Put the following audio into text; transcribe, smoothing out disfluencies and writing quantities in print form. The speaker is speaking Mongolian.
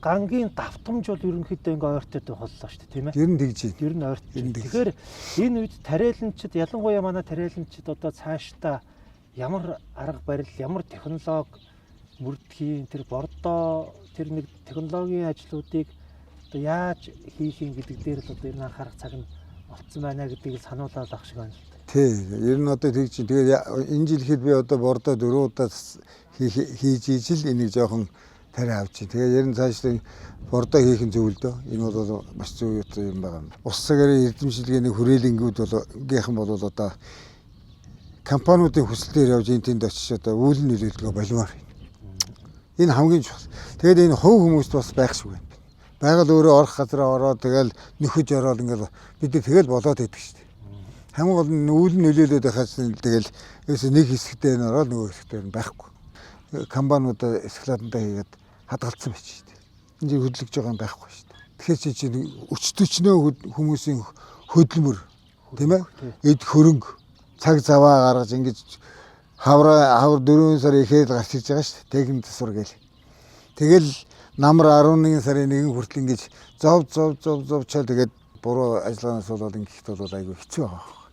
гангийн давтамж бол ерөнхийдөө ингээ ойртоод боллоо шүү дээ, тийм ээ. Ер нь тэгж байна. Ер нь ойртож байна. Тэгэхээр энэ үед тариаланчид, ялангуяа манай тариаланчид одоо цаашдаа ямар арга барил, ямар технологи мөрдхийн, тэр бордоо, тэр нэг технологийн ажлуудыг одоо яаж хийх юм гэдэг дээр л одоо ер нь анхаарах цаг нь болцсон байна гэдгийг сануулаад авах шиг байна л да. Тий, ер нь одоо тэгж. Тэгээд энэ жил хэд би одоо бордоо 4 удаа хийж ижил энийг жоохон тариа авч. Тэгээд ер нь цаашдаа бордоо хийх нь зөв л дөө. Энэ бол маш зөв юм байгаа юм. Ус цагаараа эрдэмшилгээний хүрээлэнгүүд бол гийнхэн бол одоо компаниудын хүслээр явж энэ тэнд очиж одоо үйл нөлөөлөлгөө болмоор байна. Энэ хамгийн чухал. Тэгээд энэ хувь хүмүүст бас байх шиг байна. Байгаль өөрөө орох газараа ороод тэгэл нөхөж ороод ингээл бид тэгэл болоод идэх шүү дээ. Хамгийн гол нь үйл нөлөөлөд байхаас тэгэл ерөөсөө нэг хэсэгтээ нь ороод нөгөө хэсэгтээ нь байхгүй. Компаниудаа эсклатантаа хийгээд хадгалсан байж шүү дээ. Энэ чинь хөдөлгөж байгаа юм байхгүй шүү дээ. Тэгэхээр чи өчтөчнөө хүмүүсийн хөдөлмөр тийм ээ? Эд хөрөнгө цаг заваа гаргаж ингэж хавар 4 сар ихэд гарч ирж байгаа шүү дээ. Техник засвар гээл. Тэгэл намар 11 сарын 1 хүртэл ингэж зов чал тэгээд буруу ажиллагаанаас болоод ингэхт бол айгүй хэцүү байгаа.